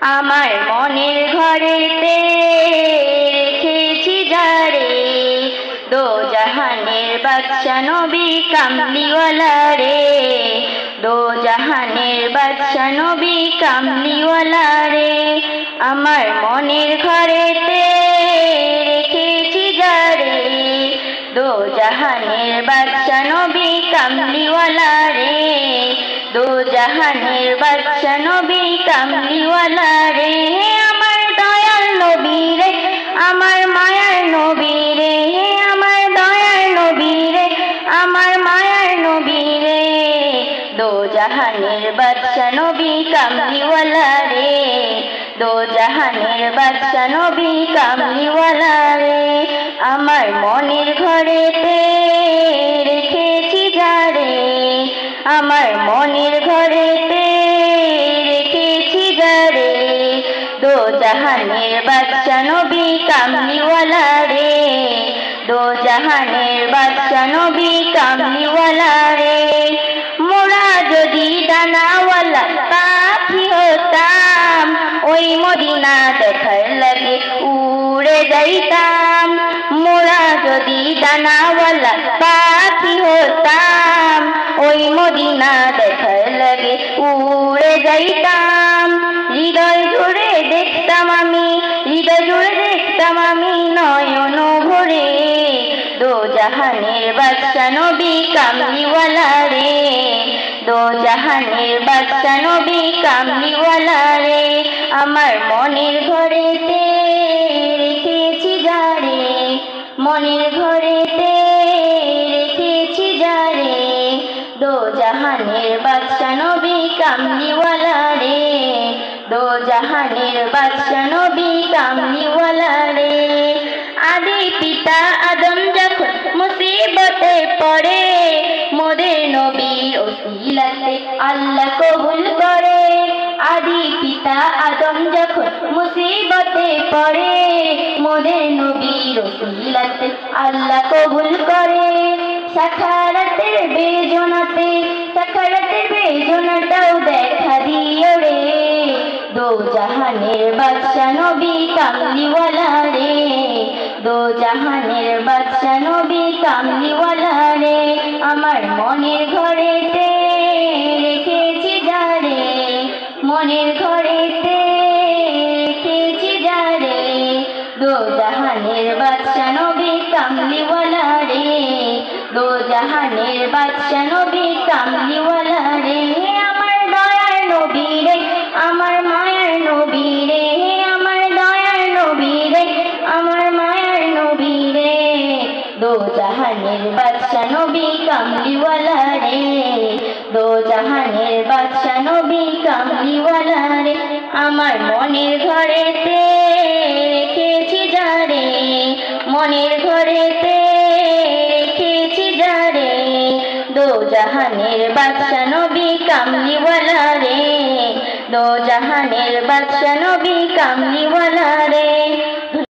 আমার মনের ঘরেতে রেখেছি যারে, দো জাহানের বাদশা নবী কামলিওয়ালা রে, দো জাহানের বাদশা নবী কামলিওয়ালা রে। আমার মনের ঘরেতে রেখেছি যারে, দো জাহানের বাদশা নবী কামলিওয়ালা রে, দো জাহানের বাদশা নবী কামলিওয়ালা রে। আমার দয়াল নবী রে, আমার মায়ার নবী রে, আমার দয়াল নবী রে, আমার মায়ার নবী রে, দো জাহানের বাদশা নবী কামলিওয়ালা রে, দো জাহানের বাদশা নবী কামলিওয়ালা রে। আমার মনের ঘরেতে রেখেছি যারে, আমার মনের ঘরেতে রেখেছি যারে, দো জাহানের বাদশা নবী কামলিওয়ালা রে, দো জাহানের বাদশা নবী কামলিওয়ালা রে। মোরা যদি ডানাওয়ালা পাখি হতাম, ওই মদিনা দেখার লাগে উড়ে যাইতাম। মোরা যদি ডানাওয়ালা পাখি হতাম, ওই মদিনা দেখার লাগে উড়ে যাইতাম। হৃদয় জুড়ে দেখতাম আমি, হৃদয় জুড়ে দেখতাম আমি নয়ন ভরে, দো জাহানের বাদশা নবী কামলিওয়ালা রে, দো জাহানের বাদশা নবী কামলিওয়ালা রে। আমার মনের ঘরেতে রেখেছি যারে, মনের ঘরেতে রেখেছি যারে, দো জাহানের বাদশা নবী কামলিওয়ালা রে, দো জাহানের বাদশা নবী কামলিওয়ালা রে। আদি পিতা আদম যখন মুসিবতে পড়ে, মোদের নবীর ওসিলাতে আল্লাহ কবুল করে। আদি পিতা আদম যখন মুসিবতে পড়ে, মোদের নবীর ওসিলাতে আল্লাহ কবুল করে। সাখারাতের বেজনাতে, সাখারাতের বেজনাটাও দেখা দিও রে, দো জাহানের বাদশা নবী কামলিওয়ালা রে, দো জাহানের বাদশা নবী কামলিওয়ালা রে। আমার মনের ঘরেতে রেখেছি যারে, মনের ঘরেতে রেখেছি যারে, দো জাহানের বাদশা নবী কামলিওয়ালা রে, দো জাহানের বাদশা নবী কামলিওয়ালা রে। আমার দয়ার নবী রে, আমার মায়ার নবী রে, আমার দয়ার নবী রে, আমার মায়ার নবী রে, দো জাহানের বাদশা নবী কামলিওয়ালা রে, দো জাহানের বাদশা নবী কামলিওয়ালা রে। আমার মনের ঘরেতে রেখেছি যারে, মনের ঘরেতে রেখেছি যারে, দো জাহানের বাদশা নবী কামলিওয়ালা রে, দো জাহানের বাদশা নবী কামলিওয়ালা রে।